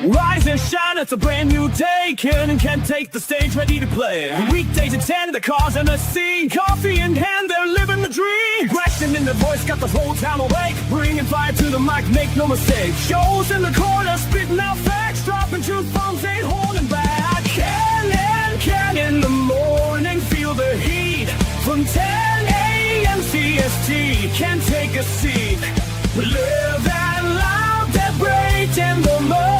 Rise and shine, it's a brand new day. Cannon can take the stage, ready to play. Weekdays at 10, the cars in the scene. Coffee in hand, they're living the dream. Aggression in their voice, got the whole town awake. Bringing fire to the mic, make no mistake. Shows in the corner, spitting out facts. Dropping truth bombs, ain't holding back. Cannon in the morning, feel the heat. From 10 a.m. CST, can take a seat. We live and love that break in the mud.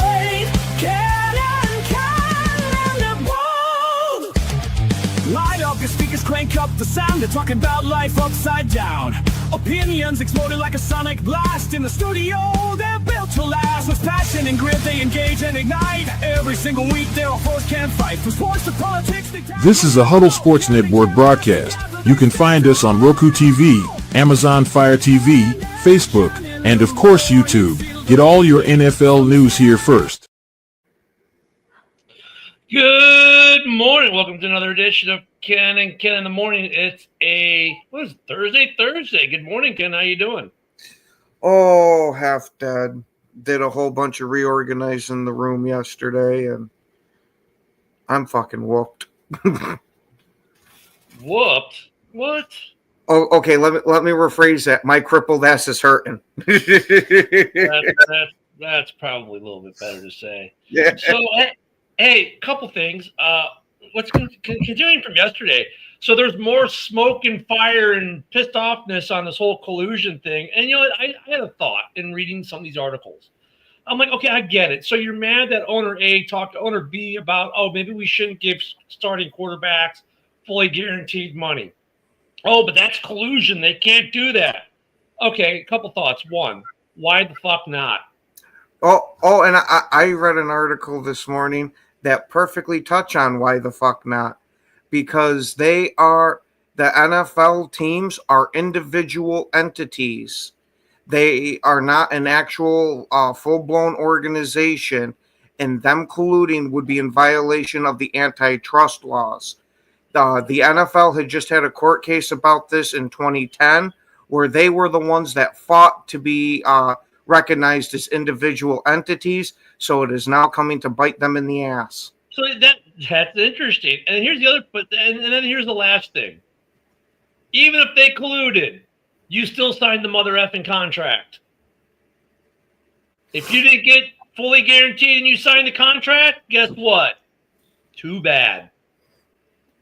Light up your speakers, crank up the sound. They're talking about life upside down. Opinions exploding like a sonic blast. In the studio, they're built to last. With passion and grit, they engage and ignite. Every single week, they're a force can't fight. From sports to politics. This is a Huddle Sports Network broadcast. You can find us on Roku TV, Amazon Fire TV, Facebook, and of course YouTube. Get all your NFL news here first. Good morning. Welcome to another edition of Ken and Ken in the Morning. It's Thursday? Good morning, Ken. How you doing? Oh, half dead. Did a whole bunch of reorganizing the room yesterday, and I'm fucking whooped. Whooped? What? Oh, okay. Let me rephrase that. My crippled ass is hurting. That's probably a little bit better to say. Yeah. So, hey, couple things. What's continuing from yesterday? So there's more smoke and fire and pissed offness on this whole collusion thing. And you know what? I had a thought in reading some of these articles. I'm like, okay, I get it. So you're mad that owner A talked to owner B about, oh, maybe we shouldn't give starting quarterbacks fully guaranteed money. Oh, but that's collusion. They can't do that. Okay, a couple thoughts. One, why the fuck not? Oh, and I read an article this morning that perfectly touch on why the fuck not. Because the NFL teams are individual entities. They are not an actual full-blown organization, and them colluding would be in violation of the antitrust laws. The NFL had just had a court case about this in 2010, where they were the ones that fought to be recognized as individual entities, so it is now coming to bite them in the ass. So that's interesting. And here's the other, and then here's the last thing. Even if they colluded, you still signed the mother effing contract. If you didn't get fully guaranteed and you signed the contract, guess what? Too bad.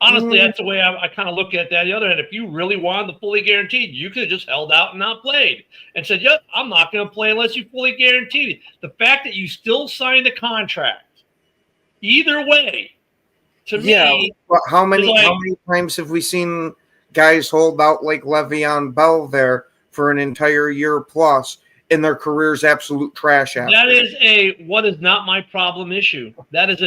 Honestly, that's the way I kind of look at that. On the other hand, if you really wanted the fully guaranteed, you could have just held out and not played and said, yep, I'm not going to play unless you fully guaranteed it. The fact that you still signed the contract, either way, to me. But how many times have we seen guys hold out like Le'Veon Bell there for an entire year plus in their career's absolute trash after? That is what is not my problem issue. That is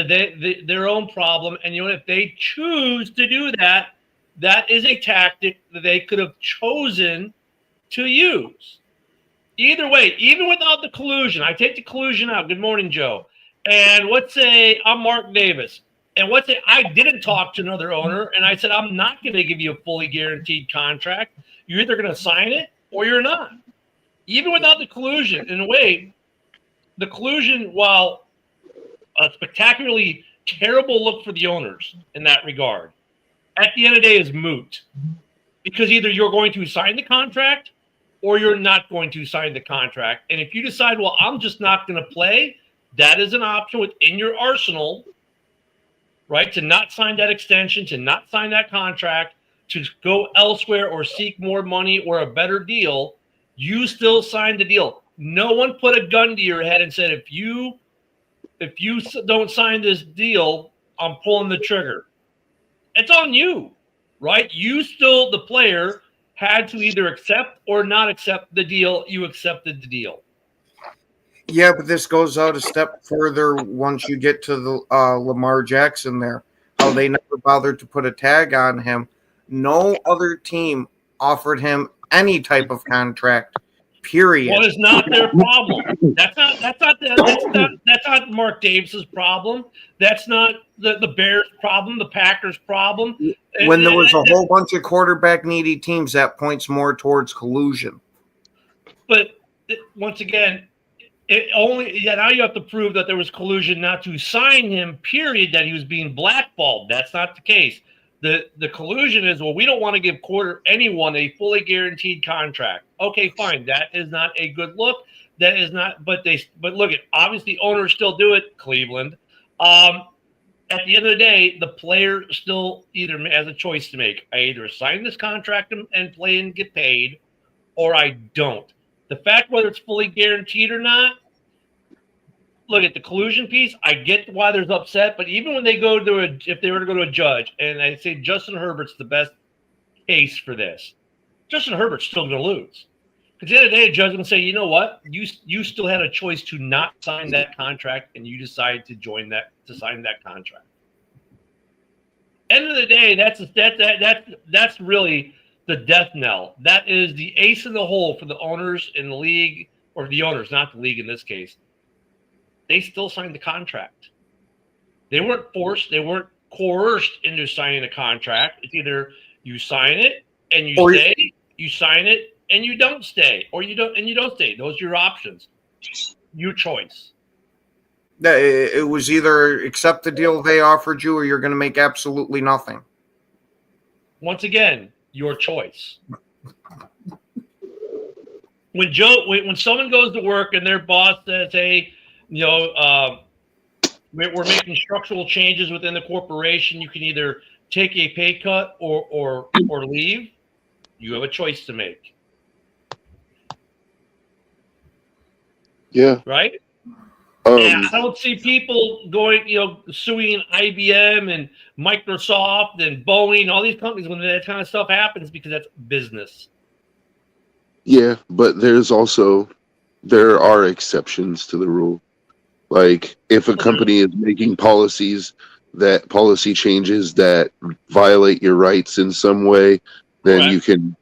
their own problem. And you know, if they choose to do that, that is a tactic that they could have chosen to use. Either way, even without the collusion, I take the collusion out. Good morning, Joe. And let's say I'm Mark Davis. And let's say I didn't talk to another owner and I said, I'm not going to give you a fully guaranteed contract. You're either going to sign it or you're not. Even without the collusion, in a way, the collusion, while a spectacularly terrible look for the owners in that regard, at the end of the day is moot. Because either you're going to sign the contract or you're not going to sign the contract. And if you decide, well, I'm just not going to play, that is an option within your arsenal, right? To not sign that extension, to not sign that contract, to go elsewhere or seek more money or a better deal. You still signed the deal. No one put a gun to your head and said, if you don't sign this deal, I'm pulling the trigger. It's on you, right? You still, the player, had to either accept or not accept the deal. You accepted the deal. Yeah, but this goes out a step further once you get to the Lamar Jackson there. How they never bothered to put a tag on him. No other team offered him any type of contract, period. Well, it's not their problem. That's not Mark Davis's problem. That's not the Bears' problem, the Packers' problem. When there was a whole bunch of quarterback needy teams, that points more towards collusion. But once again, Now you have to prove that there was collusion not to sign him, period, that he was being blackballed. That's not the case. The collusion is, well, we don't want to give anyone a fully guaranteed contract. Okay, fine. That is not a good look. That is not, but look at, obviously owners still do it, Cleveland. At the end of the day, the player still either has a choice to make. I either sign this contract and play and get paid, or I don't. The fact whether it's fully guaranteed or not, look at the collusion piece. I get why there's upset, but even when they go to if they were to go to a judge and I say Justin Herbert's the best case for this, Justin Herbert's still going to lose. Because at the end of the day, a judge is going to say, you know what, you still had a choice to not sign that contract, and you decided to sign that contract. End of the day, that's really the death knell. That is the ace in the hole for the owners in the league, or the owners, not the league in this case. They still signed the contract. They weren't forced. They weren't coerced into signing a contract. It's either you sign it and you stay, you sign it and you don't stay, or you don't stay. Those are your options. Your choice. It was either accept the deal they offered you, or you're going to make absolutely nothing. Once again, your choice. When someone goes to work and their boss says, "Hey, we're making structural changes within the corporation. You can either take a pay cut or leave." You have a choice to make. Yeah. Right? And I don't see people going, suing IBM and Microsoft and Boeing, all these companies when that kind of stuff happens, because that's business. Yeah, but there are exceptions to the rule. Like if a company is making policy changes that violate your rights in some way, then Correct. you can.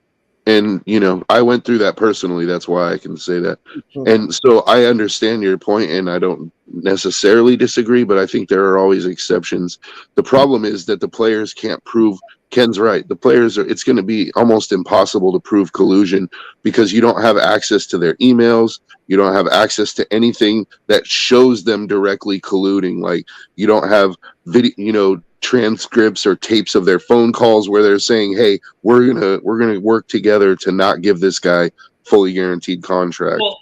And, I went through that personally. That's why I can say that. And so I understand your point, and I don't necessarily disagree, but I think there are always exceptions. The problem is that the players can't prove. Ken's right. It's going to be almost impossible to prove collusion, because you don't have access to their emails. You don't have access to anything that shows them directly colluding. Like you don't have video, transcripts or tapes of their phone calls where they're saying, "Hey, we're gonna work together to not give this guy fully guaranteed contract." Well,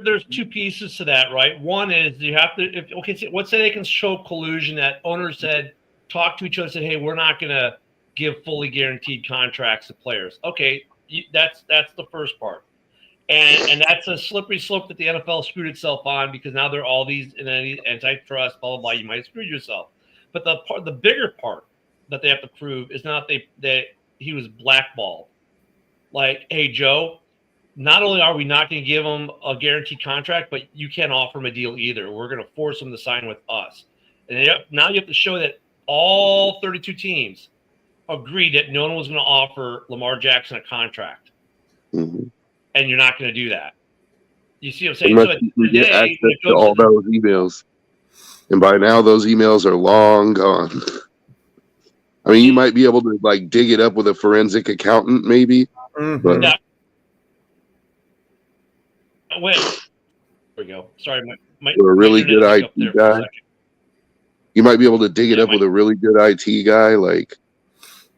there's two pieces to that, right? One is you have to. Let's say they can show collusion that owners said, talk to each other, said, "Hey, we're not gonna give fully guaranteed contracts to players." Okay, that's the first part, and that's a slippery slope that the NFL screwed itself on, because now there are all these antitrust, blah blah blah. You might have screwed yourself. But the bigger part that they have to prove is not that he was blackballed. Like, hey, Joe, not only are we not going to give him a guaranteed contract, but you can't offer him a deal either. We're going to force him to sign with us. And now you have to show that all 32 teams agreed that no one was going to offer Lamar Jackson a contract. Mm-hmm. And you're not going to do that. You see what I'm saying? Unless you get access to all those emails. And by now, those emails are long gone. I mean, you might be able to dig it up with a forensic accountant, maybe. Mm-hmm. But wait, there we go. Sorry, a really good IT guy. You might be able to dig it up with a really good IT guy,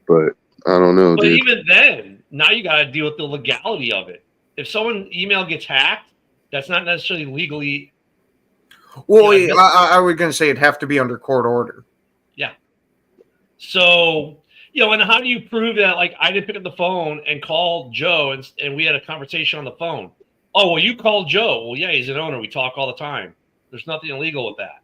but I don't know, but dude. Even then, now you got to deal with the legality of it. If someone's email gets hacked, that's not necessarily legally. Well, I was going to say it'd have to be under court order. Yeah. So, and how do you prove that? Like, I didn't pick up the phone and call Joe, and we had a conversation on the phone. Oh, well, you called Joe. Well, yeah, he's an owner. We talk all the time. There's nothing illegal with that.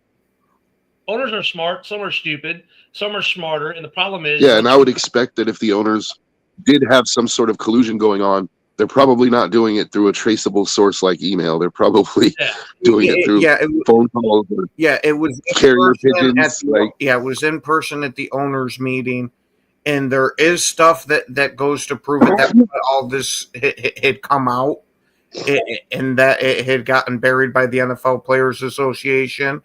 Owners are smart. Some are stupid. Some are smarter. And the problem is... Yeah, and I would expect that if the owners did have some sort of collusion going on, they're probably not doing it through a traceable source like email. They're probably doing it through phone calls. It was carrier pigeons. It was in person at the owners' meeting, and there is stuff that goes to prove it, that all this had come out, and that it had gotten buried by the NFL Players Association,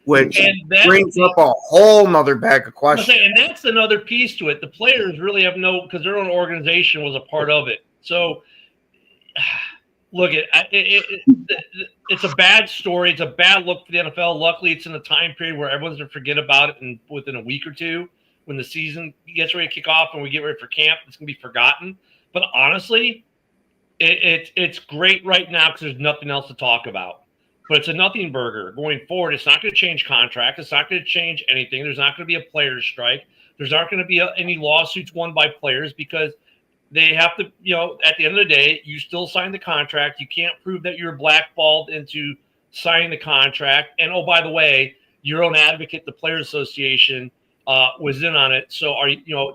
which brings up a whole nother bag of questions. And that's another piece to it. The players really have because their own organization was a part of it. So look, it's a bad story. It's a bad look for the NFL. Luckily, it's in a time period where everyone's going to forget about it, and within a week or two, when the season gets ready to kick off and we get ready for camp, it's going to be forgotten. But honestly, it's great right now because there's nothing else to talk about. But it's a nothing burger going forward. It's not going to change contracts. It's not going to change anything. There's not going to be a players' strike. There's not going to be any lawsuits won by players because they have to, at the end of the day, you still sign the contract. You can't prove that you're blackballed into signing the contract. And, oh, by the way, your own advocate, the Players Association, was in on it. So,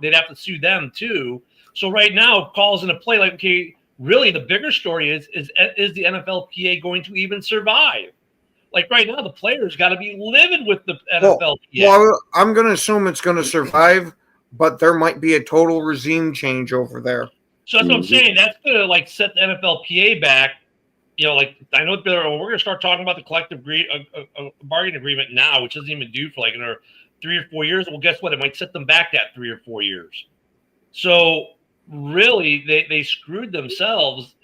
they'd have to sue them too. So right now, calls into play like, okay, really the bigger story is the NFLPA going to even survive? Like right now, the players got to be living with the NFLPA. Well, I'm going to assume it's going to survive, but there might be a total regime change over there. So that's what I'm saying. That's going to set the NFLPA back. I know we're going to start talking about the collective bargaining agreement now, which doesn't even do for another 3 or 4 years. Well, guess what? It might set them back that 3 or 4 years. So really, they screwed themselves,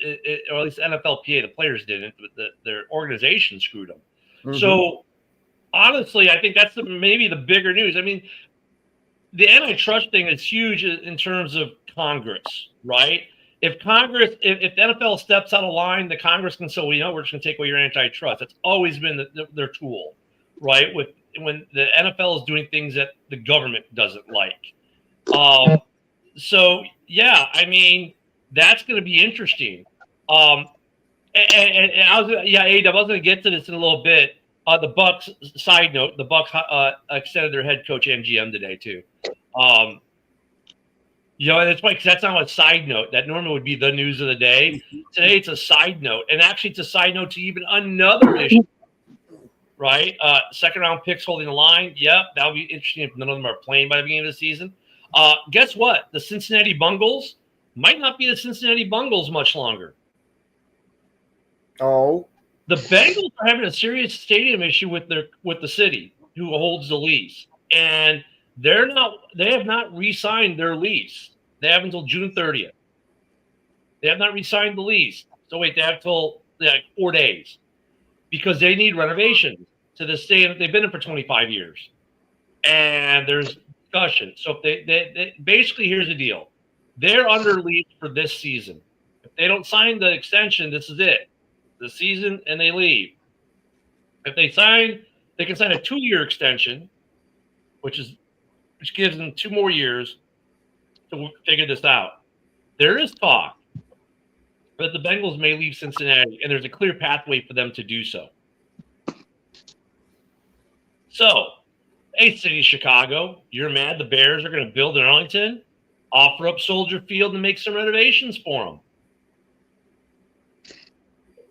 or at least the NFLPA, the players didn't, but their organization screwed them. Mm-hmm. So honestly, I think that's maybe the bigger news. I mean, the antitrust thing is huge in terms of Congress, right? If the NFL steps out of line, the Congress can say, well, we're just going to take away your antitrust. That's always been their tool, right? When the NFL is doing things that the government doesn't like. So yeah, I mean, that's going to be interesting. And I was going to get to this in a little bit. The Bucks. Side note: the Bucks extended their head coach and GM today too. And it's funny because that's not a side note. That normally would be the news of the day. Today it's a side note, and actually it's a side note to even another issue. Right? Second round picks holding the line. Yep, that'll be interesting if none of them are playing by the beginning of the season. Guess what? The Cincinnati Bengals might not be the Cincinnati Bengals much longer. Oh. The Bengals are having a serious stadium issue with the city who holds the lease. And they have not re-signed their lease. They have until June 30th. They have not re-signed the lease. So wait, they have till 4 days. Because they need renovations to the stadium that they've been in for 25 years. And there's discussion. So if they basically, here's the deal. They're under lease for this season. If they don't sign the extension, this is it. The season, and they leave. If they can sign a 2-year extension, which gives them 2 more years to figure this out. There is talk that the Bengals may leave Cincinnati, and there's a clear pathway for them to do so. So, hey, city of Chicago, you're mad the Bears are going to build in Arlington? Offer up Soldier Field and make some renovations for them.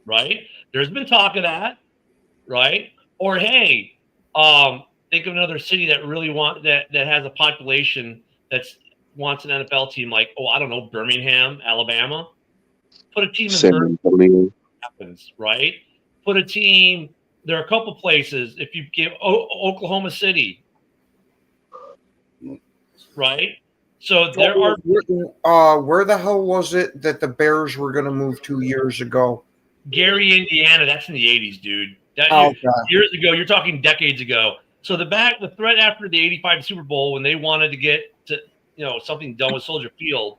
Right? There's been talk of that, right? Or hey, think of another city that really that has a population that wants an NFL team, like I don't know, Birmingham, Alabama. Put a team in Birmingham. Happens, right? Put a team. There are a couple places. If you give Oklahoma City, right? So there are. Where the hell was it that the Bears were going to move 2 years ago? Gary, Indiana. That's in the 80s, dude. Years ago. You're talking decades ago. So the threat after the 85 Super Bowl, when they wanted to get to something done with Soldier Field,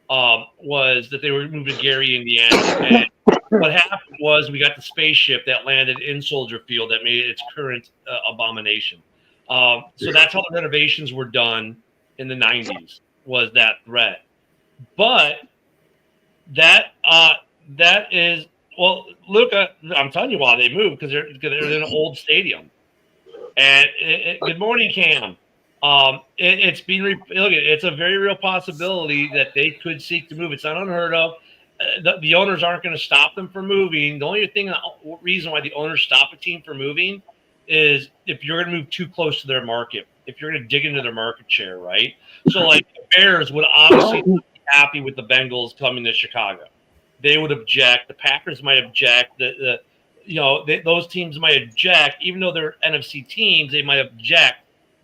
was that they were moving to Gary, Indiana. And what happened was we got the spaceship that landed in Soldier Field that made it its current abomination. So that's how the renovations were done in the 90s, was that threat. But that is. Well, look, I'm telling you why they moved, because they're in an old stadium. And good morning, Cam. It's a very real possibility that they could seek to move. It's not unheard of. The owners aren't going to stop them from moving. The only reason why the owners stop a team from moving is if you're going to move too close to their market, if you're going to dig into their market share, right? So, the Bears would obviously be happy with the Bengals coming to Chicago. They would object. The Packers might object. Those teams might object, even though they're NFC teams. They might object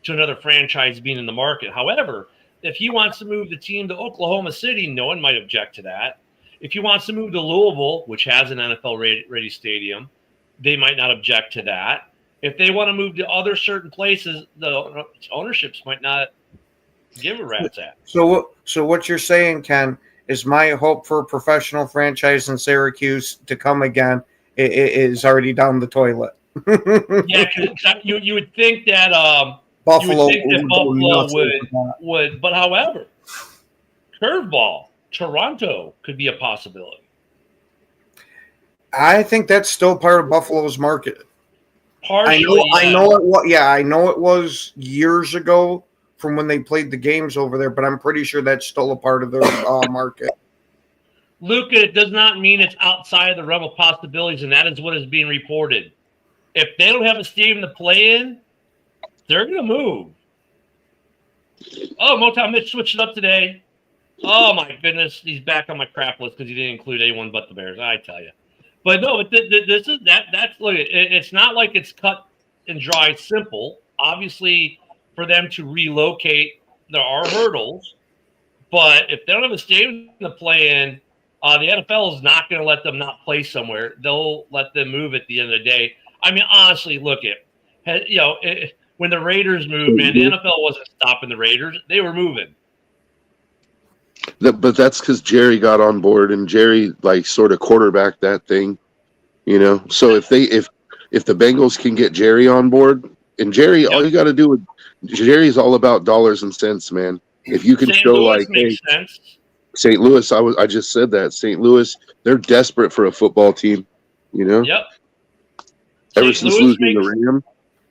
to another franchise being in the market. However, if he wants to move the team to Oklahoma City, no one might object to that. If he wants to move to Louisville, which has an NFL ready stadium, they might not object to that. If they want to move to other certain places, the ownerships might not give a rat's ass. So what you're saying, Ken, is my hope for a professional franchise in Syracuse to come again is already down the toilet. Yeah, cause you would think that Buffalo, would, but however, curveball, Toronto could be a possibility. I think that's still part of Buffalo's market. Partially, I know it was years ago from when they played the games over there, but I'm pretty sure that's still a part of their market. Luca, it does not mean it's outside of the realm of possibilities, and that is what is being reported. If they don't have a stadium to play in, they're going to move. Oh, Motown Mitch switched it up today. Oh, my goodness. He's back on my crap list because he didn't include anyone but the Bears, I tell you. But no, this is that's look. It's not like it's cut and dry simple. Obviously, for them to relocate, there are hurdles. But if they don't have a stadium to play in, the NFL is not going to let them not play somewhere. They'll let them move at the end of the day. I mean, honestly, look at when the Raiders moved, man, the NFL wasn't stopping the Raiders; they were moving. But that's because Jerry got on board, and Jerry sort of quarterbacked that thing, So if the Bengals can get Jerry on board, and Jerry, all you got to do Jerry's all about dollars and cents, man. If you can St. show Louis makes sense. St. Louis, I just said that St. Louis, they're desperate for a football team, Yep. Ever since losing the Rams.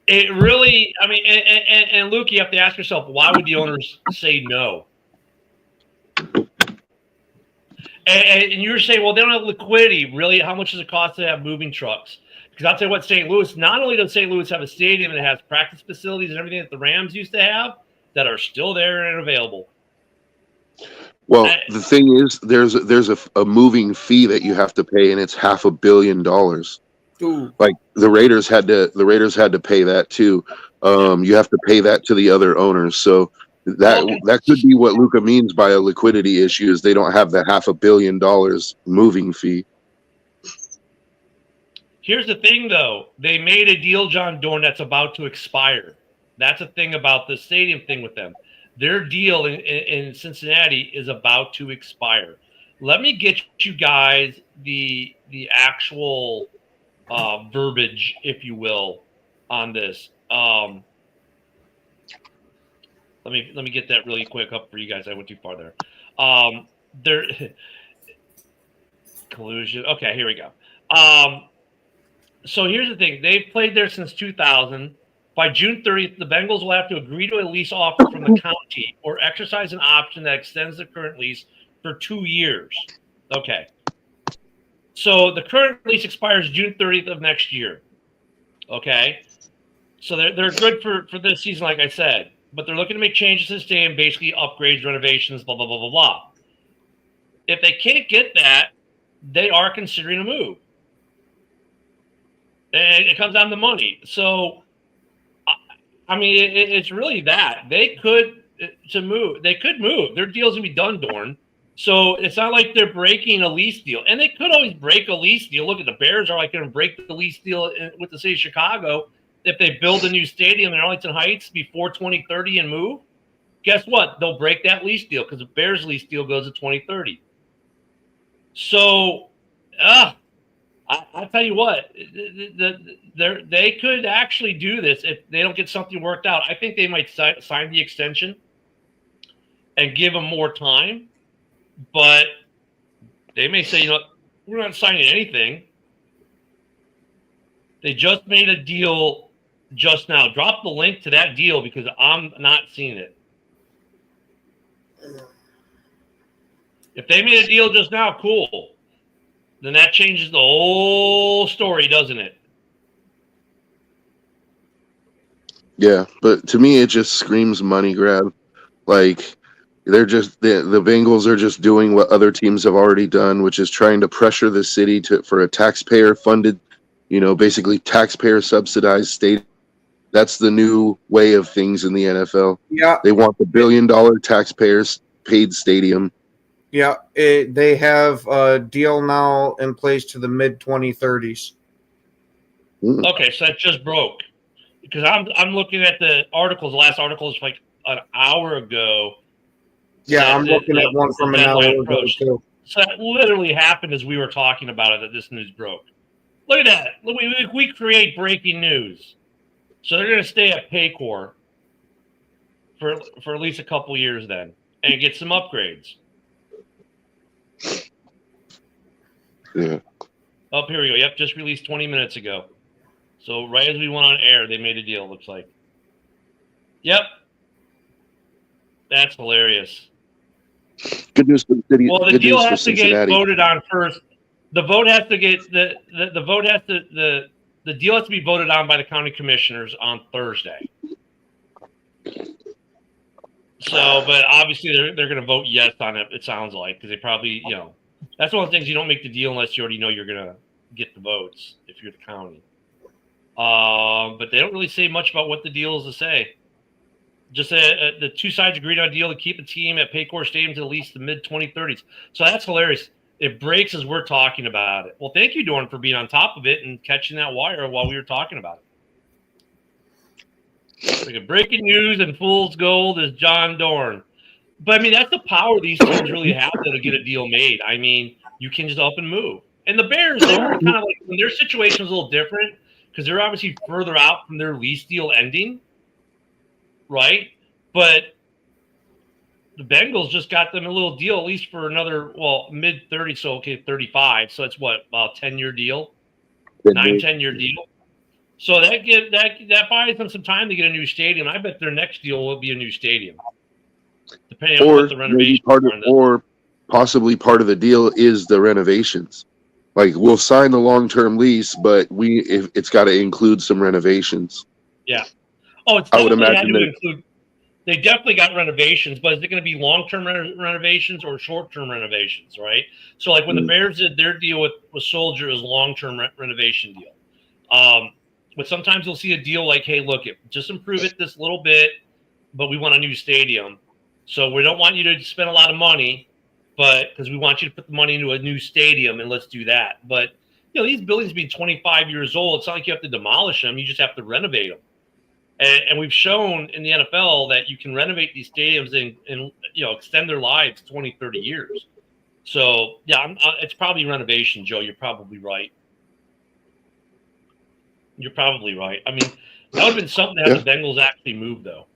It really, I mean, and Luke, you have to ask yourself, why would the owners say no? And you were saying, well, they don't have liquidity. Really, how much does it cost to have moving trucks? Because I'll tell you what, St. Louis, not only does St. Louis have a stadium and it has practice facilities and everything that the Rams used to have that are still there and available. Well, the thing is, there's a moving fee that you have to pay, and it's $500 million. Ooh. Like the Raiders had to pay that too. You have to pay that to the other owners. So that could be what Luca means by a liquidity issue, is they don't have the $500 million moving fee. Here's the thing, though. They made a deal, John Dorn, that's about to expire. That's the thing about the stadium thing with them. Their deal in Cincinnati is about to expire. Let me get you guys the actual verbiage, if you will, on this. Let me get that really quick up for you guys. I went too far there. There collusion. Okay, here we go. So here's the thing. They've played there since 2000. By June 30th, the Bengals will have to agree to a lease offer from the county or exercise an option that extends the current lease for 2 years. Okay. So the current lease expires June 30th of next year. Okay. So they're good for this season, like I said. But they're looking to make changes to the stadium, basically upgrades, renovations, blah, blah, blah, blah, blah. If they can't get that, they are considering a move. And it comes down to money. So, I mean, it's really that. They could move. They could move. Their deal's going to be done, Dorn. So it's not like they're breaking a lease deal. And they could always break a lease deal. Look at the Bears are going to break the lease deal with the city of Chicago if they build a new stadium in Arlington Heights before 2030 and move. Guess what? They'll break that lease deal because the Bears lease deal goes to 2030. So, I'll tell you what, they could actually do this if they don't get something worked out. I think they might sign the extension and give them more time, but they may say, we're not signing anything. They just made a deal just now. Drop the link to that deal because I'm not seeing it. If they made a deal just now, cool. Then that changes the whole story, doesn't it? Yeah, but to me, it just screams money grab. Like, they're just the Bengals are just doing what other teams have already done, which is trying to pressure the city for a taxpayer-funded, basically taxpayer-subsidized state. That's the new way of things in the NFL. Yeah, they want the $1 billion taxpayers-paid stadium. Yeah, they have a deal now in place to the mid 2030s. Okay, so that just broke because I'm looking at the articles. The last article is like an hour ago. Yeah, I'm looking at one the from an deadline hour ago approached. too. So that literally happened as we were talking about it that this news broke. Look at that. We create breaking news. So they're going to stay at Paycor for at least a couple years then and get some upgrades. Yeah. Oh, here we go. Yep, just released 20 minutes ago. So right as we went on air, they made a deal, looks like. Yep. That's hilarious. Good news for the city. Well, the good deal news for has to get Cincinnati. voted on first. The vote has to get the vote has to the deal has to be voted on by the county commissioners on Thursday. So, but obviously they're going to vote yes on it. It sounds like because they probably that's one of the things you don't make the deal unless you already know you're going to get the votes if you're the county. But they don't really say much about what the deal is to say. Just the two sides agreed on a deal to keep a team at Paycor Stadium to at least the mid 2030s. So that's hilarious. It breaks as we're talking about it. Well, thank you, Dorn, for being on top of it and catching that wire while we were talking about it. Like a breaking news and fool's gold is John Dorn. But I mean, that's the power these teams really have to get a deal made. I mean, you can just up and move. And the Bears, they were kind of like, when their situation was a little different because they're obviously further out from their lease deal ending, right? But the Bengals just got them a little deal, at least for another, mid 30, so okay, 35. So it's what, about 10-year deal, 10-year deal. So that buys them some time to get a new stadium. I bet their next deal will be a new stadium, depending on what the renovation or possibly part of the deal is the renovations. Like we'll sign the long-term lease, but it's got to include some renovations. Yeah. Oh, it's I would imagine to include. They definitely got renovations, but is it going to be long-term renovations or short-term renovations, right? So, like when the Bears did their deal with Soldier, is long-term renovation deal. But sometimes you'll see a deal like, hey, look, just improve it this little bit, but we want a new stadium. So we don't want you to spend a lot of money, but because we want you to put the money into a new stadium, and let's do that. But these buildings being 25 years old, it's not like you have to demolish them; you just have to renovate them. And we've shown in the NFL that you can renovate these stadiums and extend their lives 20, 30 years. So, yeah, it's probably renovation, Joe. You're probably right. I mean, that would have been something to have the Bengals actually move, though.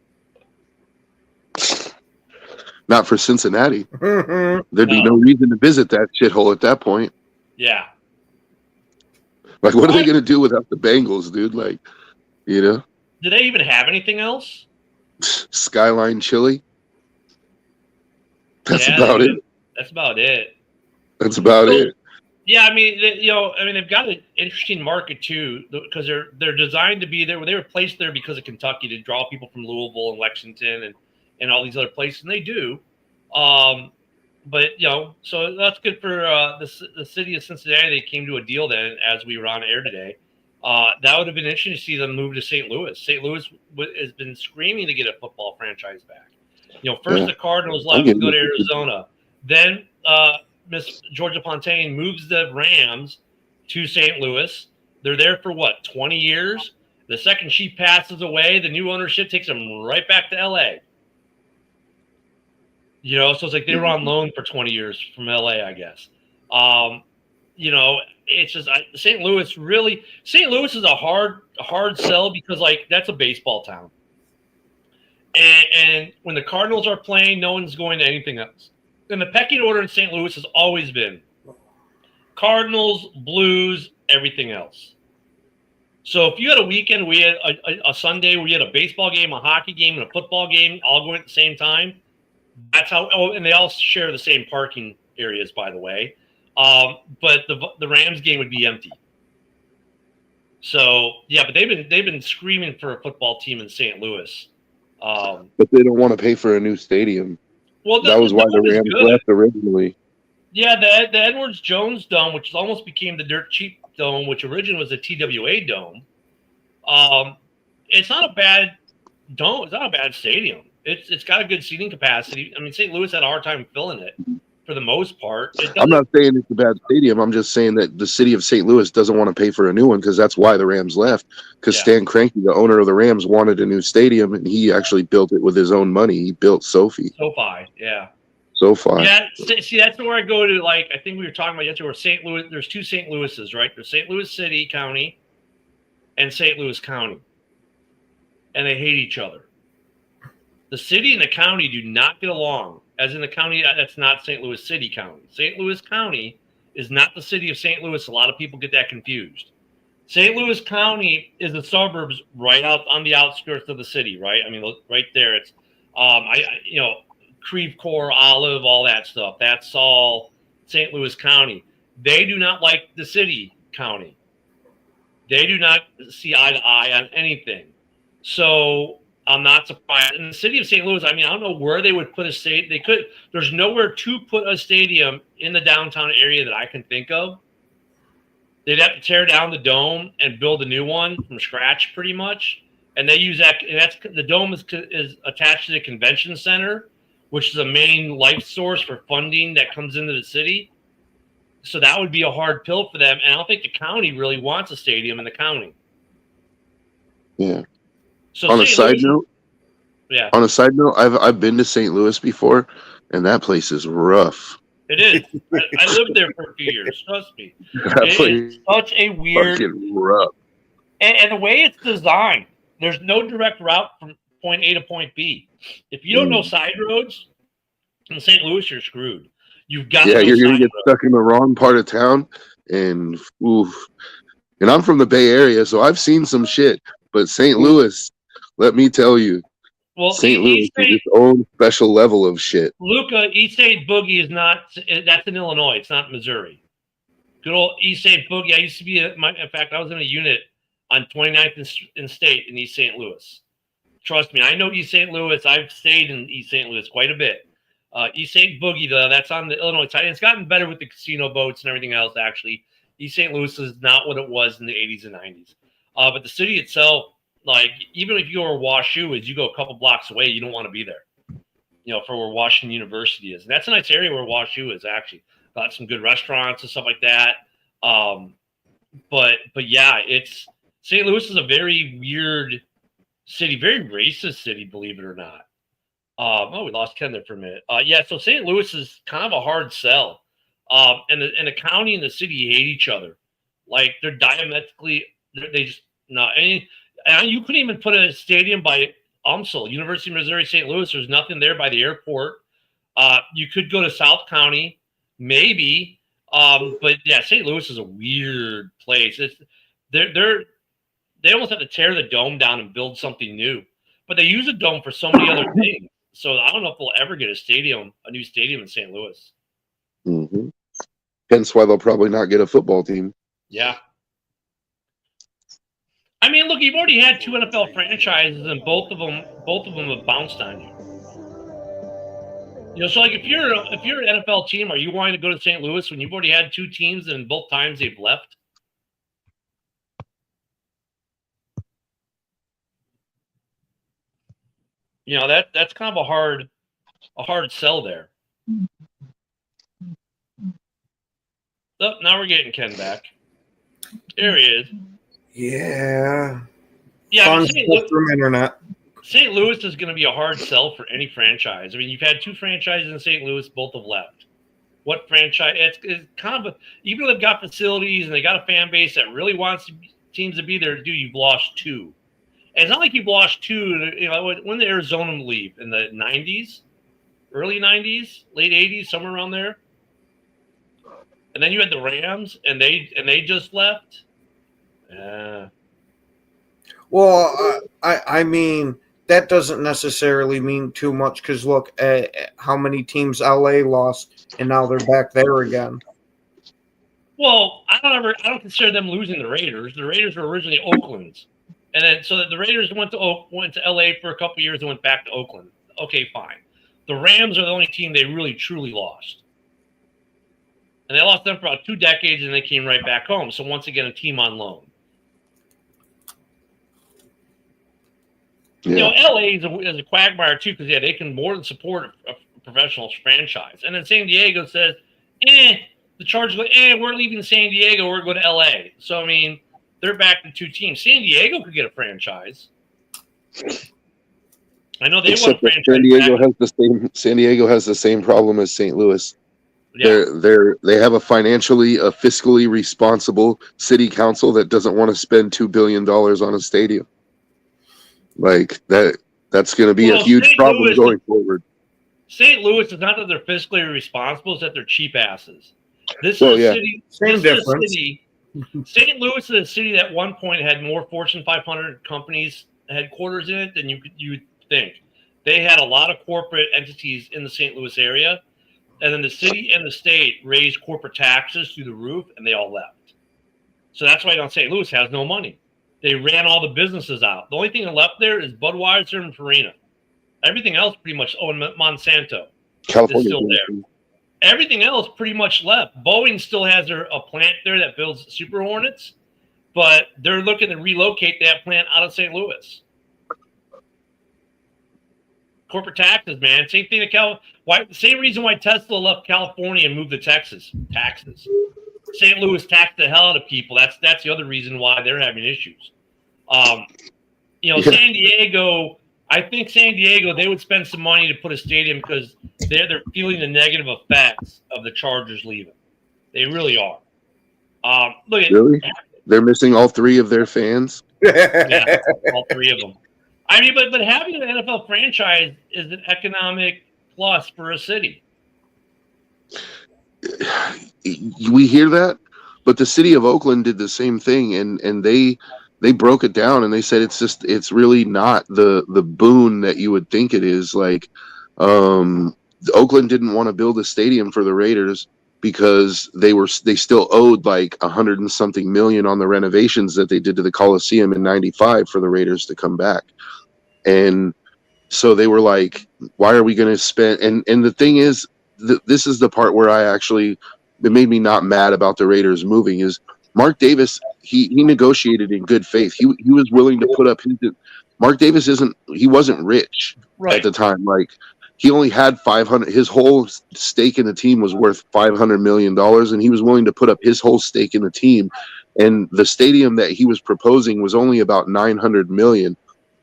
Not for Cincinnati. There'd be no reason to visit that shithole at that point. Yeah. Like, what are they going to do without the Bengals, dude? Like, Do they even have anything else? Skyline Chili. That's about it. That's about it. That's about it. Yeah, I mean, they've got an interesting market too because they're designed to be there. They were placed there because of Kentucky to draw people from Louisville and Lexington and all these other places, and they do. But so that's good for the city of Cincinnati. They came to a deal then as we were on air today. That would have been interesting to see them move to St. Louis. St. Louis has been screaming to get a football franchise back. First the Cardinals left to go to Arizona. Then Miss Georgia Fontaine moves the Rams to St. Louis. They're there for 20 years? The second she passes away, the new ownership takes them right back to L.A. So it's like they were on loan for 20 years from L.A., I guess. It's just St. Louis is a hard sell because that's a baseball town. And when the Cardinals are playing, no one's going to anything else. And the pecking order in St. Louis has always been Cardinals, Blues, everything else. So if you had a weekend where you had a Sunday where you had a baseball game, a hockey game, and a football game all going at the same time, that's how. Oh, and they all share the same parking areas, by the way. But the Rams game would be empty. So yeah, but they've been screaming for a football team in St. Louis. But they don't want to pay for a new stadium. Well, that was why the Rams left originally. Yeah, the Edwards Jones Dome, which almost became the dirt cheap dome, which originally was a TWA dome. It's not a bad dome. It's not a bad stadium. It's got a good seating capacity. I mean, St. Louis had a hard time filling it. for the most part. I'm not saying it's a bad stadium. I'm just saying that the city of St. Louis doesn't want to pay for a new one because that's why the Rams left. Because Stan Kroenke, the owner of the Rams, wanted a new stadium, and he actually built it with his own money. He built SoFi. Yeah. SoFi. Yeah, see, that's where I go to. Like, I think we were talking about yesterday. Where St. Louis, there's two St. Louis's, right? There's St. Louis City County and St. Louis County, and they hate each other. The city and the county do not get along. As in the county, that's not St. Louis City County. St. Louis County is not the city of St. Louis. A lot of people get that confused. St. Louis County is the suburbs right out on the outskirts of the city, right? I mean, right there. It's, Creve Coeur, Olive, all that stuff. That's all St. Louis County. They do not like the city county. They do not see eye to eye on anything. So I'm not surprised. In the city of St. Louis, I mean, I don't know where they would put a state. They could. There's nowhere to put a stadium in the downtown area that I can think of. They'd have to tear down the dome and build a new one from scratch, pretty much. And they use that. And that's the dome is attached to the convention center, which is a main life source for funding that comes into the city. So that would be a hard pill for them. And I don't think the county really wants a stadium in the county. Yeah. So on a side note, I've been to St. Louis before, and that place is rough. It is. I lived there for a few years. Trust me. It's such a weird, rough. And the way it's designed, there's no direct route from point A to point B. If you don't know side roads in St. Louis, you're screwed. You've got you're gonna get stuck in the wrong part of town, and and I'm from the Bay Area, so I've seen some shit. But St. Louis, let me tell you, St. Louis is its own special level of shit. Luca, East St. Boogie is not. That's in Illinois. It's not Missouri. Good old East St. Boogie. I used to be. In fact, I was in a unit on 29th in State in East St. Louis. Trust me, I know East St. Louis. I've stayed in East St. Louis quite a bit. East St. Boogie, though, that's on the Illinois side. It's gotten better with the casino boats and everything else, actually. East St. Louis is not what it was in the 80s and 90s. But the city itself, like, even if you go where WashU is, you go a couple blocks away, you don't want to be there, for where Washington University is. And that's a nice area where WashU is, actually. Got some good restaurants and stuff like that. But yeah, St. Louis is a very weird city, very racist city, believe it or not. We lost Ken there for a minute. So St. Louis is kind of a hard sell. And the county and the city hate each other. Like, they're diametrically, they just not. And you couldn't even put a stadium by UMSL, University of Missouri St. Louis. There's nothing there by the airport. You could go to South County, maybe. But yeah, St. Louis is a weird place. They almost have to tear the dome down and build something new. But they use a dome for so many other things. So I don't know if we'll ever get a new stadium in St. Louis. Mm-hmm. Hence why they'll probably not get a football team. Yeah. I mean, look, you've already had two NFL franchises, and both of them have bounced on you. So like if you're an NFL team, are you wanting to go to St. Louis when you've already had two teams and both times they've left? That's kind of a hard sell there. Oh, now we're getting Ken back. There he is. Yeah. Yeah. From internet. St. Louis is going to be a hard sell for any franchise. I mean, you've had two franchises in St. Louis, both have left. What franchise? It's kind of even though they've got facilities and they got a fan base that really wants teams to be there, dude, you've lost two. And it's not like you've lost two. When did Arizona leave? In the 90s, early 90s, late 80s, somewhere around there. And then you had the Rams, and they just left. Well, I mean, that doesn't necessarily mean too much because look at how many teams LA lost, and now they're back there again. Well, I don't consider them losing the Raiders. The Raiders were originally Oakland's, and then so the Raiders went to LA for a couple of years and went back to Oakland. Okay, fine. The Rams are the only team they really truly lost, and they lost them for about 2 decades, and they came right back home. So once again, a team on loan. Yeah. LA is a quagmire too because they can more than support a professional franchise. And then San Diego says, the Chargers go, we're leaving San Diego, we're going to LA. So, I mean, they're back to 2 teams. San Diego could get a franchise. I know they want Except that franchise. San Diego has the same problem as St. Louis. Yeah. They have a fiscally responsible city council that doesn't want to spend $2 billion on a stadium. Like that's going to be a huge problem going forward. St. Louis is not that they're fiscally responsible; it's that they're cheap asses. This is a city. Same difference. St. Louis is a city that at one point had more Fortune 500 companies headquarters in it than you would think. They had a lot of corporate entities in the St. Louis area. And then the city and the state raised corporate taxes through the roof, and they all left. So that's why St. Louis has no money. They ran all the businesses out. The only thing left there is Budweiser and Farina. Everything else pretty much, and Monsanto is still there. Everything else pretty much left. Boeing still has a plant there that builds Super Hornets, but they're looking to relocate that plant out of St. Louis. Corporate taxes, man. Same thing same reason why Tesla left California and moved to Texas. Taxes. St. Louis taxed the hell out of people. That's the other reason why they're having issues. San Diego. I think San Diego, they would spend some money to put a stadium because they're feeling the negative effects of the Chargers leaving. They really are. Really? They're missing all 3 of their fans. Yeah, all 3 of them. I mean, but having an NFL franchise is an economic plus for a city. We hear that, but the city of Oakland did the same thing, and they broke it down and they said it's really not the boon that you would think it is. Like, Oakland didn't want to build a stadium for the Raiders because they still owed like $100 and something million on the renovations that they did to the Coliseum in '95 for the Raiders to come back. And so they were like, why are we going to spend? And the thing is, this is the part where it made me not mad about the Raiders moving is Mark Davis. He negotiated in good faith. He was willing to put up Mark Davis wasn't rich at the time. Like, he only had 500. His whole stake in the team was worth $500 million, and he was willing to put up his whole stake in the team. And the stadium that he was proposing was only about $900 million.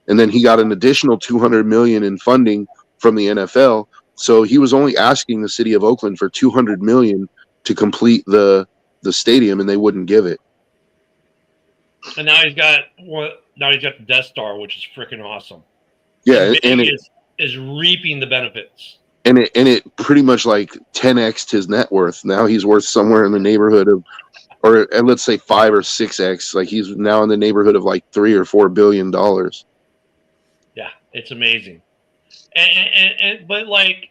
And then he got an additional $200 million in funding from the NFL. So he was only asking the city of Oakland for $200 million to complete the stadium, and they wouldn't give it. And now he's got the Death Star, which is freaking awesome. Yeah, and it is reaping the benefits. And it pretty much like 10x'd his net worth. Now he's worth somewhere in the neighborhood of, and let's say 5 or 6x. Like, he's now in the neighborhood of like $3 or $4 billion. Yeah, it's amazing. But like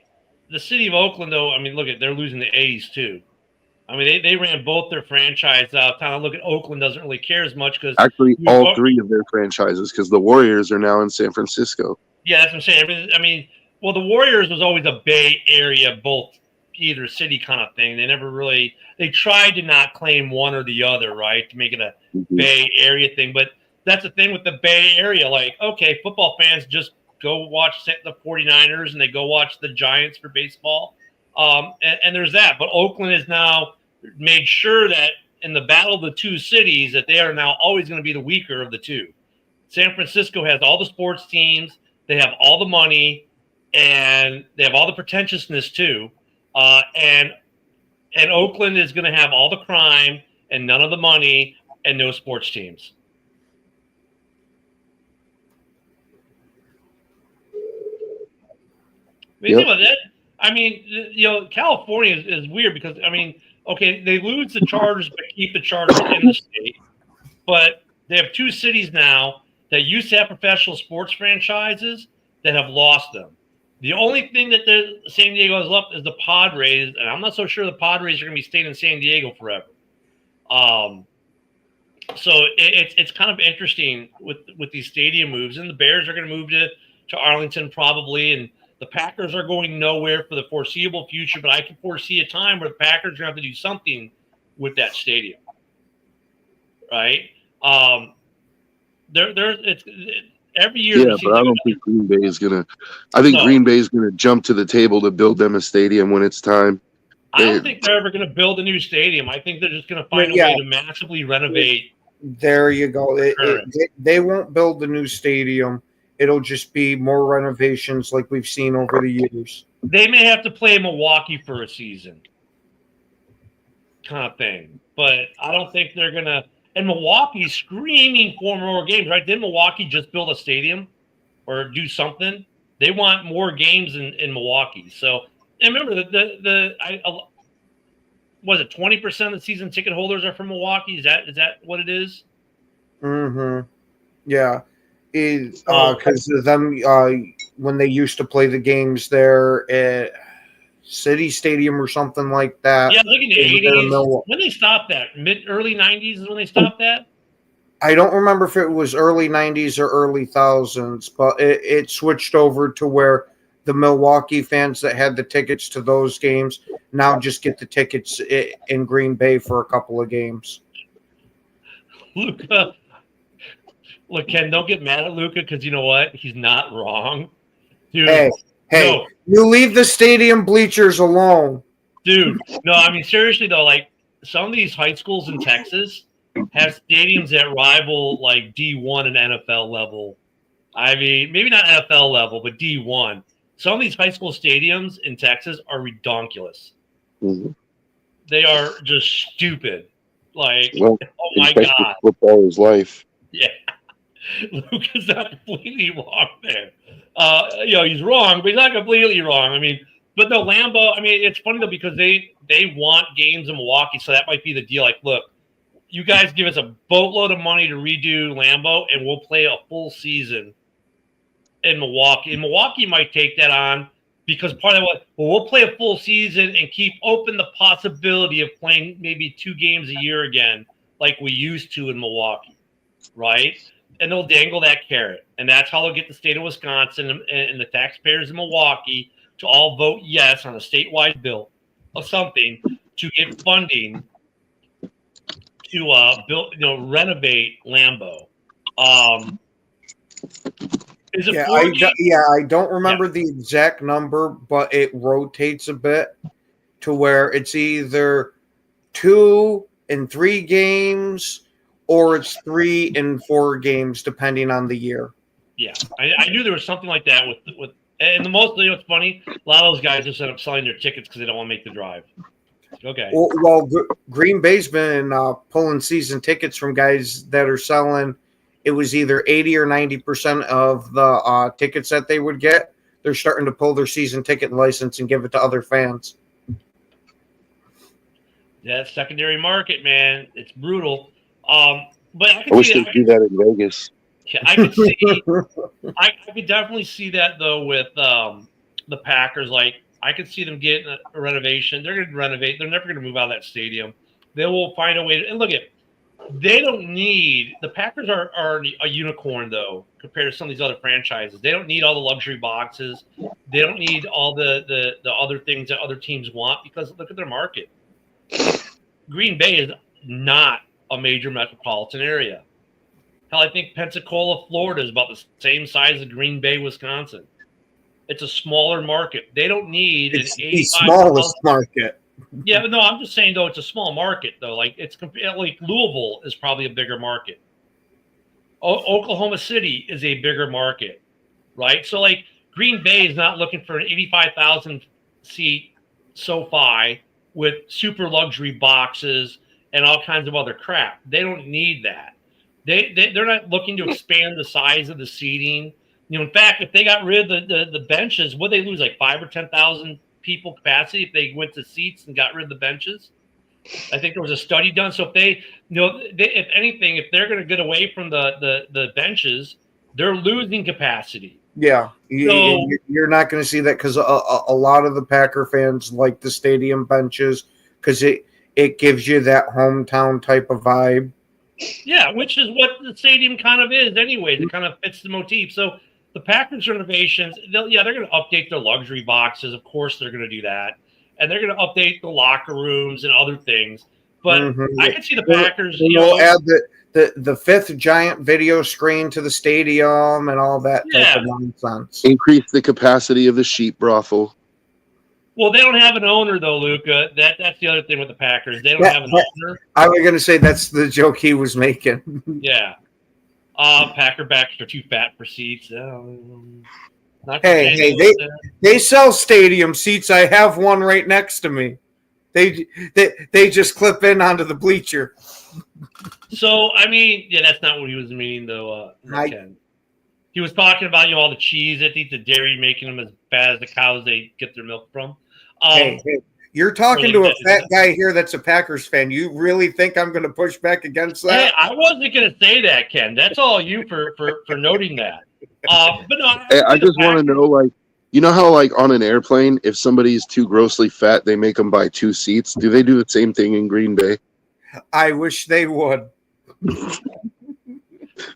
the city of Oakland, though, I mean, they're losing the A's too. I mean, they ran both their franchise out of town. Look at Oakland doesn't really care as much because actually all 3 of their franchises, because the Warriors are now in San Francisco. Yeah, that's what I'm saying. I mean, well, the Warriors was always a Bay Area, both either city kind of thing. They tried to not claim one or the other, right, to make it a Bay Area thing. But that's the thing with the Bay Area. Like, okay, football fans just go watch the 49ers and they go watch the Giants for baseball. And there's that. But Oakland has now made sure that in the battle of the 2 cities that they are now always going to be the weaker of the 2. San Francisco has all the sports teams. They have all the money. And they have all the pretentiousness too. And Oakland is going to have all the crime and none of the money and no sports teams. I mean, think about that. I mean, California is weird because, I mean, okay, they lose the Chargers but keep the Chargers in the state. But they have 2 cities now that used to have professional sports franchises that have lost them. The only thing that San Diego has left is the Padres, and I'm not so sure the Padres are going to be staying in San Diego forever. So it's kind of interesting with these stadium moves, and the Bears are going to move to Arlington probably, and the Packers are going nowhere for the foreseeable future. But I can foresee a time where the Packers are going to have to do something with that stadium, right? Every year, Yeah, but I don't think Green Bay is gonna. I think Green Bay is gonna jump to the table to build them a stadium when it's time. I don't think they're ever going to build a new stadium. I think they're just going to find a way to massively renovate. There you go. They won't build a new stadium. It'll just be more renovations like we've seen over the years. They may have to play Milwaukee for a season, kind of thing. But I don't think they're going to. And Milwaukee's screaming for more games, right? Didn't Milwaukee just build a stadium or do something? They want more games in Milwaukee. So, and remember, was it 20% of the season ticket holders are from Milwaukee? Is that what it is? Mm-hmm. Yeah. Because of them, when they used to play the games there at City Stadium or something like that. Yeah, look in the 80s. When they stopped that? Early 90s is when they stopped that? I don't remember if it was early 90s or early thousands, but it switched over to where the Milwaukee fans that had the tickets to those games now just get the tickets in Green Bay for a couple of games. Luca. Look, Ken, don't get mad at Luca because you know what? He's not wrong. Dude, Hey, no. You leave the stadium bleachers alone. Dude, no, I mean, seriously, though, like, some of these high schools in Texas have stadiums that rival, like, D1 and NFL level. I mean, maybe not NFL level, but D1. Some of these high school stadiums in Texas are redonkulous. Mm-hmm. They are just stupid. Like, oh, my God. Football is life. Yeah. Luca's not completely wrong there. He's wrong, but he's not completely wrong. I mean, but no, Lambeau, I mean, it's funny, though, because they want games in Milwaukee, so that might be the deal. Like, look, you guys give us a boatload of money to redo Lambeau, and we'll play a full season in Milwaukee. And Milwaukee might take that on because part of we'll play a full season and keep open the possibility of playing maybe 2 games a year again like we used to in Milwaukee, right? And they'll dangle that carrot. And that's how they'll get the state of Wisconsin and the taxpayers in Milwaukee to all vote yes on a statewide bill of something to get funding to build, renovate Lambeau. Is it I don't remember the exact number, but it rotates a bit to where it's either 2 and 3 games or it's 3 and 4 games, depending on the year. Yeah, I knew there was something like that with and the most, it's funny, a lot of those guys just end up selling their tickets because they don't want to make the drive. Okay. Well, Green Bay's been pulling season tickets from guys that are selling. It was either 80 or 90% of the tickets that they would get. They're starting to pull their season ticket license and give it to other fans. Yeah, secondary market, man. It's brutal. But I wish they'd do that in Vegas. Yeah, I could see. I could definitely see that though with the Packers. Like, I could see them getting a renovation. They're going to renovate. They're never going to move out of that stadium. They will find a way to. And look at. They don't need the Packers are a unicorn though compared to some of these other franchises. They don't need all the luxury boxes. They don't need all the other things that other teams want because look at their market. Green Bay is not a major metropolitan area. Hell, I think Pensacola, Florida is about the same size as Green Bay, Wisconsin. It's a smaller market. They don't need the smallest market. Yeah, but no, I'm just saying, though, it's a small market, though. Like, like Louisville is probably a bigger market. Oklahoma City is a bigger market, right? So, like, Green Bay is not looking for an 85,000-seat SoFi with super luxury boxes and all kinds of other crap. They don't need that. They're not looking to expand the size of the seating. In fact, if they got rid of the benches, would they lose like 5,000 or 10,000 people capacity if they went to seats and got rid of the benches? I think there was a study done. So if they, if anything, if they're going to get away from the benches, they're losing capacity. Yeah, you're not going to see that because a lot of the Packer fans like the stadium benches because it gives you that hometown type of vibe. Yeah, which is what the stadium kind of is anyway. It kind of fits the motif. So the Packers renovations, they're going to update their luxury boxes. Of course, they're going to do that. And they're going to update the locker rooms and other things. But I can see the Packers. the fifth giant video screen to the stadium and all that type of nonsense. Increase the capacity of the sheep brothel. Well, they don't have an owner though, Luca. That's the other thing with the Packers. They don't have an owner. I was going to say that's the joke he was making. Yeah. Packer backs are too fat for seats. Hey, they sell stadium seats. I have one right next to me. They just clip in onto the bleacher. So I mean, yeah, that's not what he was meaning though. Ken. He was talking about all the cheese that the dairy making them as bad as the cows they get their milk from. Hey, you're talking to a fat guy here that's a Packers fan. You really think I'm going to push back against that? Hey, I wasn't going to say that, Ken. That's all you for noting that. But no, I just want to know, like, you know how, like, on an airplane, if somebody's too grossly fat, they make them buy 2 seats? Do they do the same thing in Green Bay? I wish they would.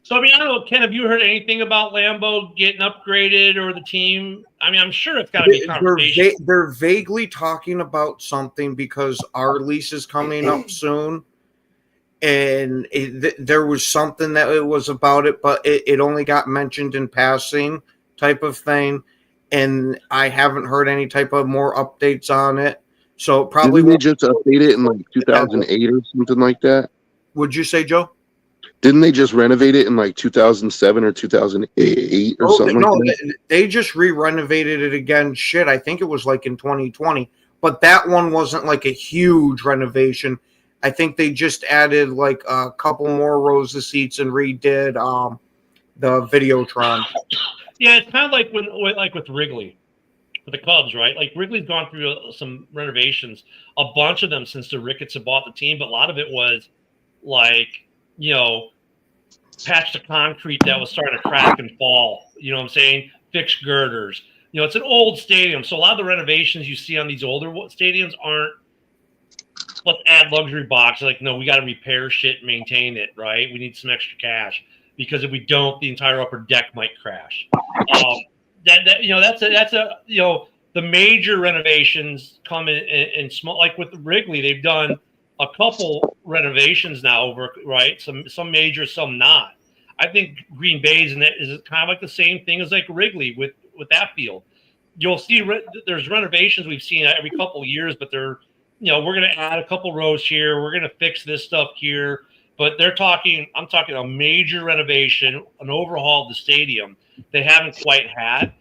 So, I mean, I don't know, Ken, have you heard anything about Lambeau getting upgraded or the team? I mean, I'm sure it's got to be a conversation. They're vaguely talking about something because our lease is coming up soon. And there was something that it was about it, but it only got mentioned in passing type of thing. And I haven't heard any type of more updates on it. So probably Didn't they just update it in like 2008 or something like that? Would you say, Joe? Didn't they just renovate it in like 2007 or 2008 or something like that? They just re-renovated it again. Shit, I think it was like in 2020. But that one wasn't like a huge renovation. I think they just added like a couple more rows of seats and redid the Videotron. Yeah, it's kind of like with Wrigley, with the Cubs, right? Like Wrigley's gone through some renovations, a bunch of them since the Ricketts had bought the team, but a lot of it was like, patch the concrete that was starting to crack and fall. You know what I'm saying? Fix girders. It's an old stadium, so a lot of the renovations you see on these older stadiums aren't, let's add luxury boxes. Like, no, we got to repair shit, maintain it, right? We need some extra cash because if we don't, the entire upper deck might crash. The major renovations come in small. Like with Wrigley, they've done a couple renovations now over, right? Some major, some not. I think Green Bay's is kind of like the same thing as like Wrigley with that field. You'll see there's renovations we've seen every couple of years, but they're, we're going to add a couple rows here. We're going to fix this stuff here. But I'm talking a major renovation, an overhaul of the stadium they haven't quite had.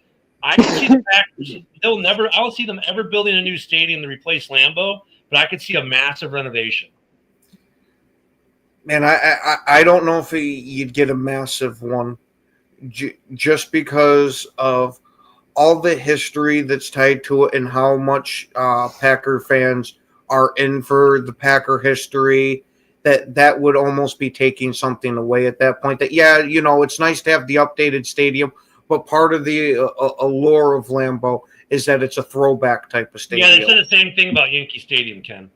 I can see the Packers. I don't see them ever building a new stadium to replace Lambeau, but I could see a massive renovation. Man, I don't know if you'd get a massive one just because of all the history that's tied to it and how much Packer fans are in for the Packer history. That would almost be taking something away at that point. That, it's nice to have the updated stadium, but part of the allure of Lambeau is that it's a throwback type of stadium. Yeah, they said the same thing about Yankee Stadium, Ken.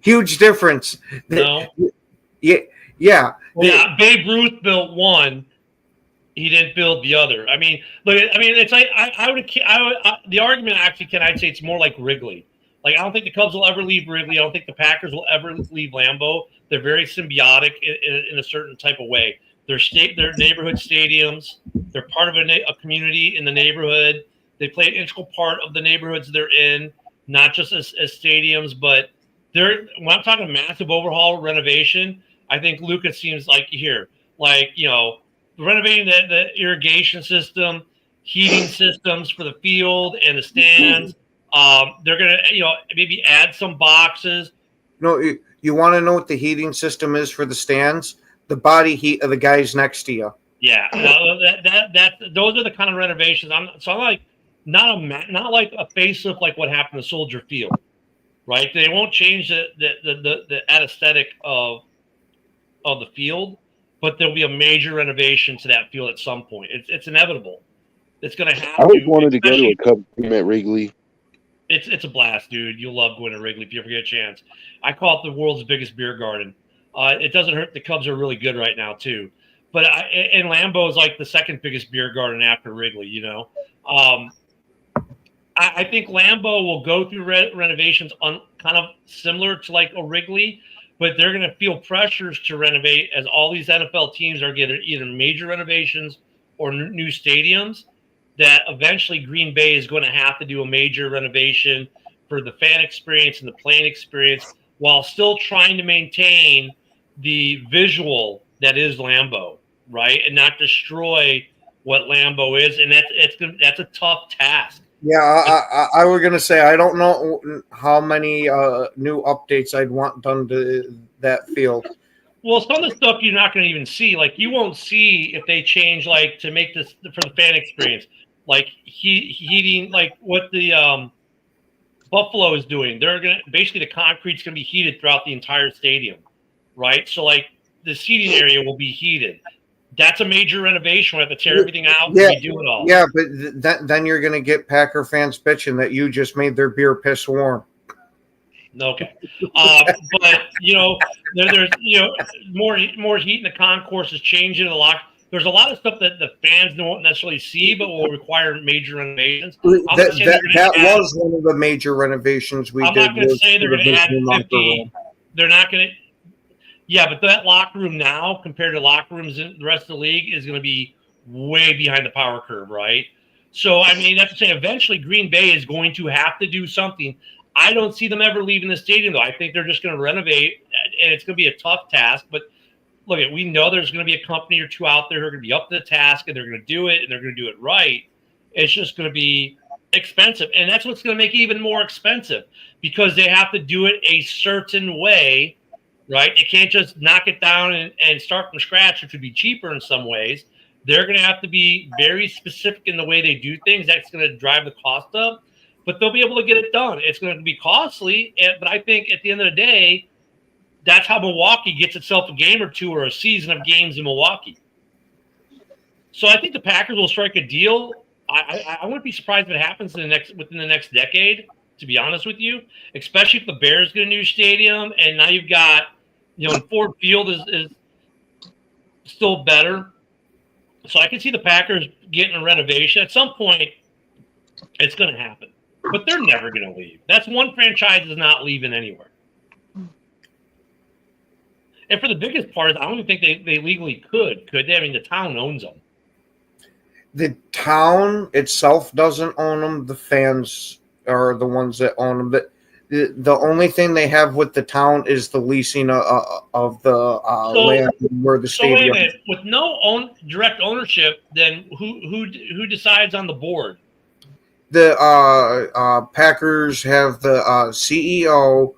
Huge difference. No. Yeah. Babe Ruth built one. He didn't build the other. I mean, it's like the argument actually, Ken, I'd say it's more like Wrigley. Like, I don't think the Cubs will ever leave Wrigley. I don't think the Packers will ever leave Lambeau. They're very symbiotic in a certain type of way. They're neighborhood stadiums. They're part of a community in the neighborhood. They play an integral part of the neighborhoods they're in, not just as stadiums, but when I'm talking massive overhaul renovation, I think Luca seems like here, renovating the irrigation system, heating systems for the field and the stands. They're going to, maybe add some boxes. No, you want to know what the heating system is for the stands? The body heat of the guys next to you. Yeah, those are the kind of renovations. I'm like not like a facelift like what happened to Soldier Field, right? They won't change the aesthetic of the field, but there'll be a major renovation to that field at some point. It's inevitable. It's going to happen. I always wanted to go to a Cubs game at Wrigley. It's a blast, dude. You'll love going to Wrigley if you ever get a chance. I call it the world's biggest beer garden. It doesn't hurt. The Cubs are really good right now too, but and Lambeau is like the second biggest beer garden after Wrigley. I think Lambeau will go through renovations on kind of similar to like a Wrigley, but they're going to feel pressures to renovate as all these NFL teams are getting either major renovations or new stadiums. That eventually Green Bay is going to have to do a major renovation for the fan experience and the playing experience, while still trying to maintain the visual that is Lambeau, right, and not destroy what Lambeau is, and that's a tough task. Yeah, I was gonna say I don't know how many new updates I'd want done to that field. Well, some of the stuff you're not going to even see. Like, you won't see if they change, like, to make this for the fan experience, like heating, like what the Buffalo is doing. They're going to basically, the concrete's going to be heated throughout the entire stadium, right? So, like, the seating area will be heated. That's a major renovation. We have to tear everything out and redo it all. Yeah, but then you're going to get Packer fans bitching that you just made their beer piss warm. Okay, but there's more heat in the concourse is changing a lot. There's a lot of stuff that the fans won't necessarily see, but will require major renovations. That was one of the major renovations we did. I'm not going to say they're going to add 50. They're not going to. Yeah, but that locker room now compared to locker rooms in the rest of the league is going to be way behind the power curve, right? So, I mean, that's to say eventually Green Bay is going to have to do something. I don't see them ever leaving the stadium, though. I think they're just going to renovate, and it's going to be a tough task. But look, we know there's going to be a company or two out there who are going to be up to the task, and they're going to do it, and they're going to do it right. It's just going to be expensive, and that's what's going to make it even more expensive, because they have to do it a certain way, right? They can't just knock it down and start from scratch, which would be cheaper in some ways. They're going to have to be very specific in the way they do things. That's going to drive the cost up. But they'll be able to get it done. It's going to be costly, but I think at the end of the day, that's how Milwaukee gets itself a game or two or a season of games in Milwaukee. So I think the Packers will strike a deal. I wouldn't be surprised if it happens within the next decade, to be honest with you, especially if the Bears get a new stadium, and now you've got, Ford Field is still better. So I can see the Packers getting a renovation. At some point, it's going to happen. But they're never going to leave. That's one franchise is not leaving anywhere. And for the biggest part, I don't even think they legally could they? I mean, the town owns them. The town itself doesn't own them. The fans are the ones that own them. But the only thing they have with the town is the leasing of the land where the stadium. So wait a minute. With no direct ownership, then who decides on the board? The Packers have the CEO.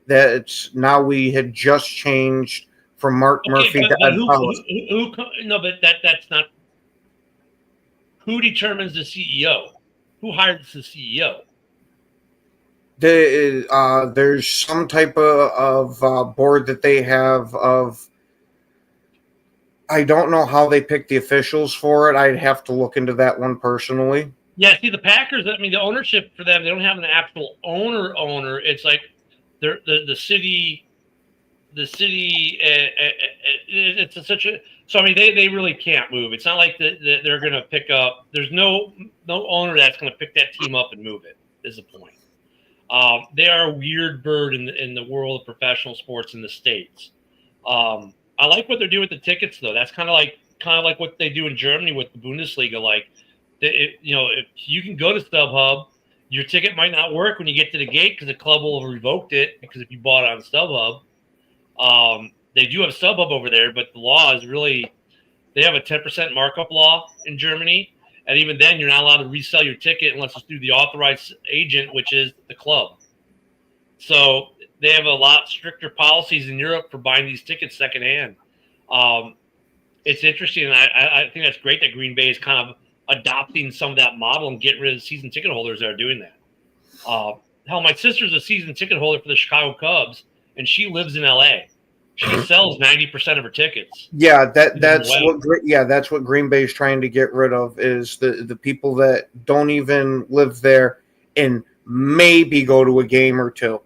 That's now we had just changed from Mark Murphy to Ed Powers. But that's not. Who determines the CEO? Who hires the CEO? There's some type of board that they have of. I don't know how they pick the officials for it. I'd have to look into that one personally. Yeah, see, the Packers, I mean, the ownership for them, they don't have an actual owner. It's like they're the city. It's such a. So I mean, they really can't move. It's not like they're going to pick up. There's no owner that's going to pick that team up and move it. Is the point? They are a weird bird in the world of professional sports in the States. I like what they're doing with the tickets, though. That's kind of like what they do in Germany with the Bundesliga. Like, if you can go to StubHub, your ticket might not work when you get to the gate because the club will have revoked it, because if you bought it on StubHub. They do have StubHub over there, but the law is really, they have a 10% markup law in Germany. And even then, you're not allowed to resell your ticket unless it's through the authorized agent, which is the club. So they have a lot stricter policies in Europe for buying these tickets secondhand. It's interesting, and I think that's great that Green Bay is kind of adopting some of that model and getting rid of season ticket holders that are doing that. Hell, my sister's a season ticket holder for the Chicago Cubs, and she lives in L.A. She sells 90% of her tickets. Yeah, that's what Green Bay is trying to get rid of, is the people that don't even live there and maybe go to a game or two.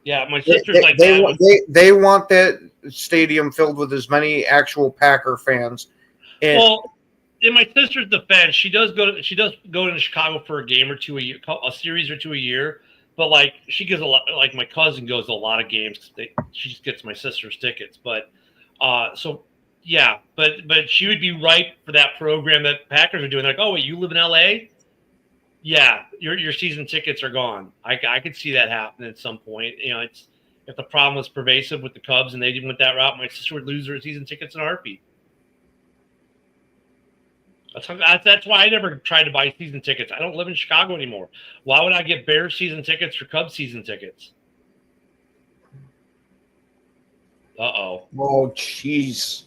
Yeah, my sister's they want that stadium filled with as many actual Packer fans. And, well, in my sister's defense, she does go to Chicago for a game or two a year, a series or two a year. But like she gives a lot. Like my cousin goes to a lot of games. She just gets my sister's tickets. But so yeah. But she would be right for that program that Packers are doing. Like, oh wait, you live in L.A.? Yeah, your season tickets are gone. I could see that happening at some point. You know, it's if the problem was pervasive with the Cubs and they went that route, my sister would lose her season tickets in a heartbeat. That's why I never tried to buy season tickets. I don't live in Chicago anymore. Why would I get Bears season tickets or Cubs season tickets? Uh-oh. Oh, jeez.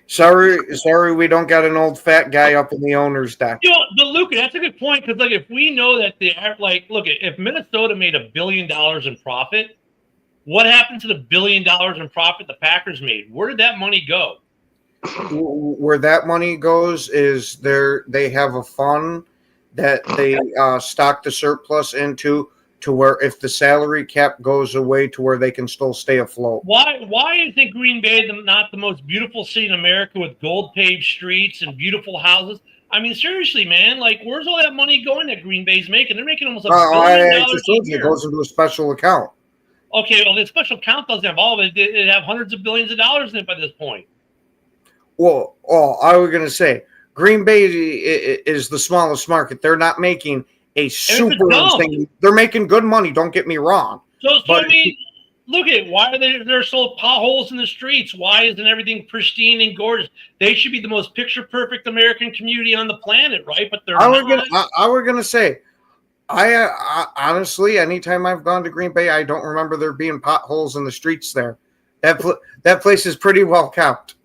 Sorry, we don't got an old fat guy up in the owner's deck. You know, but Luca, that's a good point because, like, if we know that if Minnesota made $1 billion in profit, what happened to the $1 billion in profit the Packers made? Where did that money go? Where that money goes is they have a fund that they stock the surplus into to where if the salary cap goes away to where they can still stay afloat. Why isn't Green Bay not the most beautiful city in America with gold paved streets and beautiful houses? I mean, seriously, man, like where's all that money going that Green Bay's making? They're making almost $1 billion I just told you, it goes into a special account. Okay, well, the special account doesn't have all of it. It have hundreds of billions of dollars in it by this point. Well, I was going to say, Green Bay is the smallest market. They're not making a super thing. They're making good money, don't get me wrong. So I mean, look at why are there so potholes in the streets? Why isn't everything pristine and gorgeous? They should be the most picture-perfect American community on the planet, right? But they're not. I was going to say, I honestly, anytime I've gone to Green Bay, I don't remember there being potholes in the streets there. That place is pretty well kept.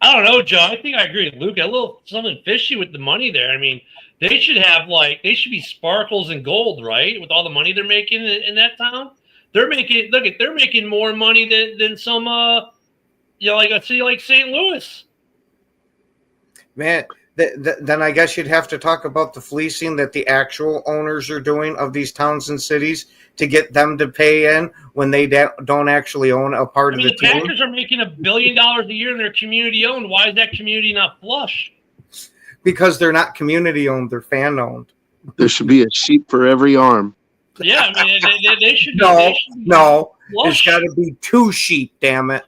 I don't know, Joe. I think I agree with Luke. A little something fishy with the money there. I mean, they should be sparkles and gold, right? With all the money they're making in that town. They're making more money than some like a city like St. Louis. Man, then I guess you'd have to talk about the fleecing that the actual owners are doing of these towns and cities to get them to pay in when they don't actually own a part of the team. The Packers are making $1 billion a year and they're community owned. Why is that community not flush? Because they're not community owned; they're fan owned. There should be a sheep for every arm. Yeah, I mean they should. No, there's got to be 2 sheep. Damn it!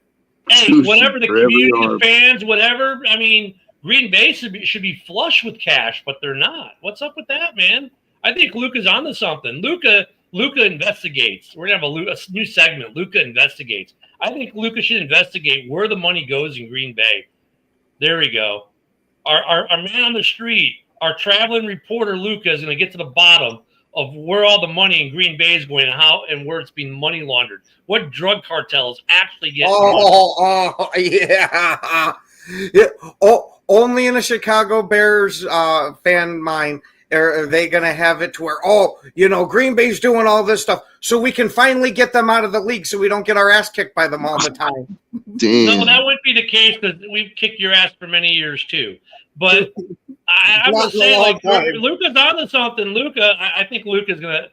Hey, whatever the community, the fans, whatever. I mean, Green Bay should be flush with cash, but they're not. What's up with that, man? I think Luca's onto something. Luca investigates. We're gonna have a new segment. Luca investigates. I think Luca should investigate where the money goes in Green Bay. There we go. Our man on the street, our traveling reporter Luca is going to get to the bottom of where all the money in Green Bay is going and where it's being money laundered. What drug cartels actually get? Oh, yeah. Oh, only in a Chicago Bears fan mind are they going to have it to where, Green Bay's doing all this stuff so we can finally get them out of the league so we don't get our ass kicked by them all the time. Damn. No, that wouldn't be the case because we've kicked your ass for many years too. But I would say, like, Luca's onto something. Luca, I think Luca's gonna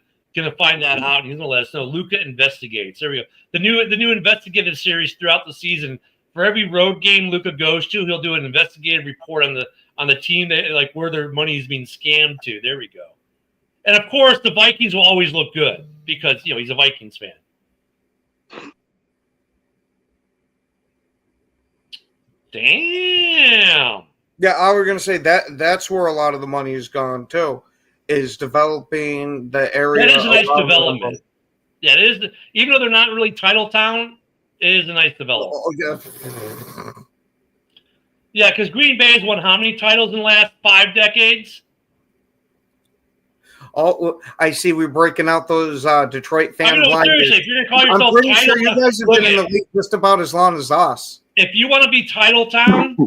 find that out, and he's gonna let us know. Luca investigates. There we go. The new investigative series throughout the season. For every road game Luca goes to, he'll do an investigative report on the team that like where their money is being scammed to. There we go. And of course, the Vikings will always look good because he's a Vikings fan. Damn. Yeah, I was going to say that's where a lot of the money has gone too, is developing the area. That is a nice development. Yeah, it is. Even though they're not really title town, it is a nice development. Oh, yeah. Yeah, because Green Bay has won how many titles in the last 5 decades? Oh, I see. We're breaking out those Detroit fan blinders. Seriously, if you're going to call yourself I'm pretty sure you guys have been in the league just about as long as us. If you want to be title town,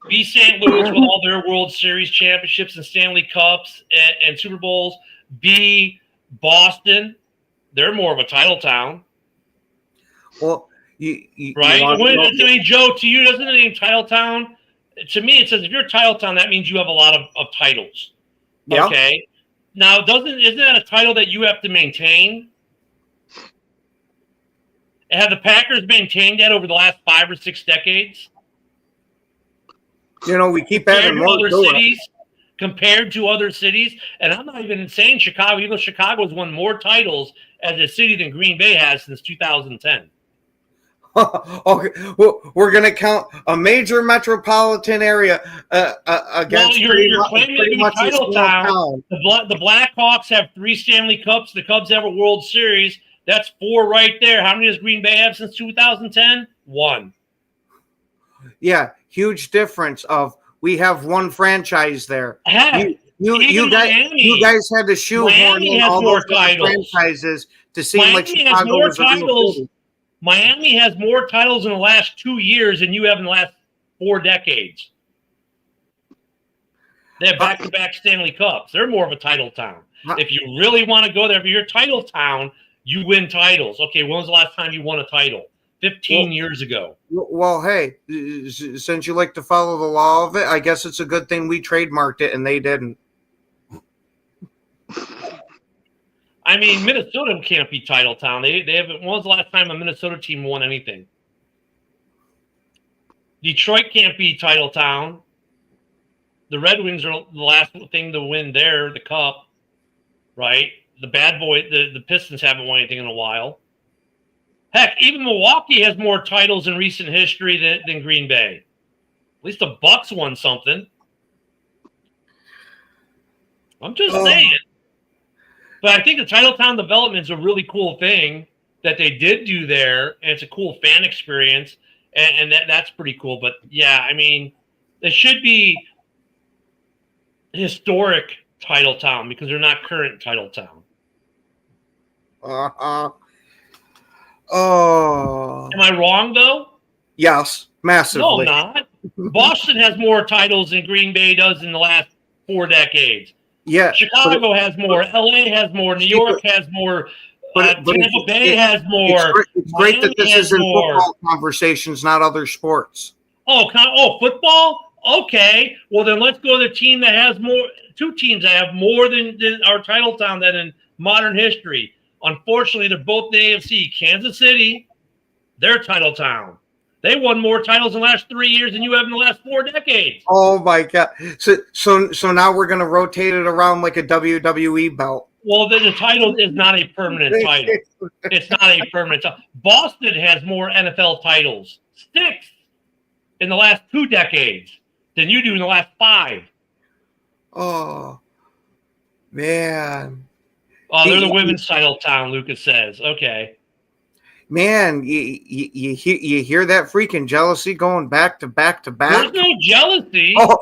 be St. Louis with all their World Series championships and Stanley Cups and Super Bowls. Be Boston. They're more of a title town. Well, right? Joe, to you, doesn't it name title town? To me, it says if you're a title town, that means you have a lot of titles. Yeah. Okay. Now, isn't that a title that you have to maintain? And have the Packers maintained that over the last 5 or 6 decades? We keep adding more other cities, compared to other cities. And I'm not even saying Chicago, even though Chicago's won more titles as a city than Green Bay has since 2010. Okay, well, we're going to count a major metropolitan area against you're claiming to be a title small town. The Blackhawks have 3 Stanley Cups. The Cubs have a World Series. That's 4 right there. How many does Green Bay have since 2010? 1. Yeah, huge difference of we have one franchise there. Heck, You guys had to shoehorn in all those franchises to seem like Chicago was a real city. Miami has more titles in the last 2 years than you have in the last 4 decades. They have back-to-back Stanley Cups. They're more of a title town. If you really want to go there, if you're a title town, you win titles. Okay, when was the last time you won a title? 15 years ago. Well, hey, since you like to follow the law of it, I guess it's a good thing we trademarked it and they didn't. I mean, Minnesota can't be title town. They haven't. When was the last time a Minnesota team won anything? Detroit can't be title town. The Red Wings are the last thing to win there, the cup, right? The the Pistons haven't won anything in a while. Heck, even Milwaukee has more titles in recent history than Green Bay. At least the Bucks won something. I'm just saying. But I think the Titletown development is a really cool thing that they did do there, and it's a cool fan experience, and that's pretty cool. But, yeah, I mean, it should be historic Titletown because they're not current Titletown. Oh. Am I wrong, though? Yes, massively. No, I'm not. Boston has more titles than Green Bay does in the last 4 decades. Yeah, Chicago has more. LA has more. New York has more. Tampa Bay has more. It's great that this is in football conversations, not other sports. Oh, football? Okay. Well, then let's go to the team that has more. 2 teams that have more than our title town that in modern history. Unfortunately, they're both in the AFC. Kansas City, their title town. They won more titles in the last 3 years than you have in the last 4 decades. Oh my God! So now we're gonna rotate it around like a WWE belt. Well, then the title is not a permanent title. It's not a permanent title. Boston has more NFL titles, 6 in the last 2 decades than you do in the last 5. Oh man! Oh, they're the women's title town. Lucas says, "Okay." Man, you hear that freaking jealousy going back to back to back? There's no jealousy. There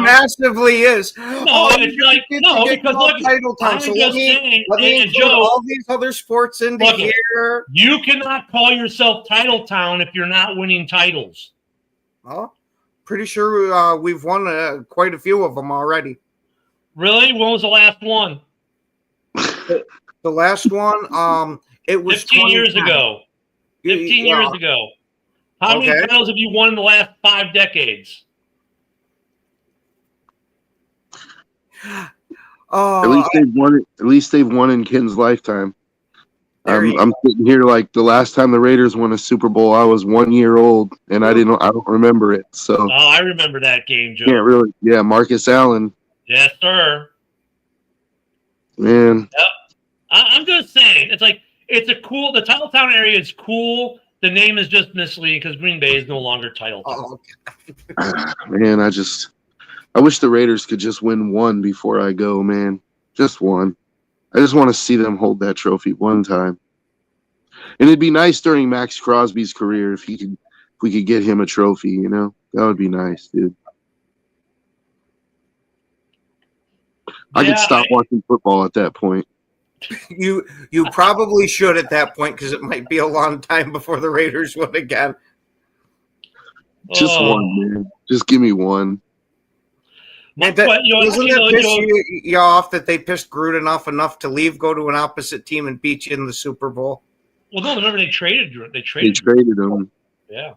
massively is. No, it's like because look, title time. So let me include all these other sports into here. You cannot call yourself title town if you're not winning titles. Well, pretty sure we've won quite a few of them already. Really? When was the last one? The last one, it was 15 years ago. 15 years ago. How many titles have you won in the last 5 decades? At least they've won in Ken's lifetime. I'm sitting here like the last time the Raiders won a Super Bowl, I was 1 year old, and I don't remember it. So I remember that game, Joe. Can't really. Yeah, Marcus Allen. Yes, sir. Man. Yep. I'm just saying, it's like the Titletown area is cool. The name is just misleading because Green Bay is no longer Titletown. Man, I wish the Raiders could just win one before I go, man. Just one. I just want to see them hold that trophy one time. And it'd be nice during Max Crosby's career if we could get him a trophy, you know? That would be nice, dude. I could stop watching football at that point. You probably should at that point because it might be a long time before the Raiders win again. Just one, man. Just give me one. Doesn't it piss you off that they pissed Gruden off enough to go to an opposite team and beat you in the Super Bowl? Well, no, remember they traded him. They traded him. Yeah.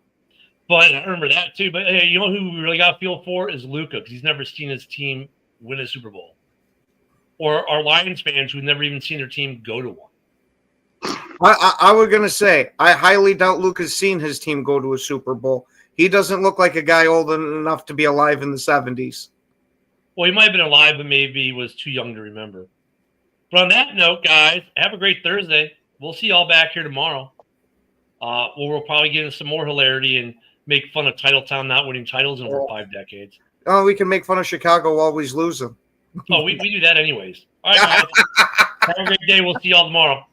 But I remember that too. But hey, you know who we really got to feel for is Luka because he's never seen his team win a Super Bowl. Or our Lions fans who've never even seen their team go to one. I was going to say, I highly doubt Luka's seen his team go to a Super Bowl He doesn't look like a guy old enough to be alive in the 70s. Well, he might have been alive, but maybe he was too young to remember. But on that note, guys, have a great Thursday. We'll see y'all back here tomorrow. We'll probably get into some more hilarity and make fun of Titletown not winning titles in over 5 decades. Oh, we can make fun of Chicago always losing. Oh, we do that anyways. All right, guys. Have a great day. We'll see y'all tomorrow.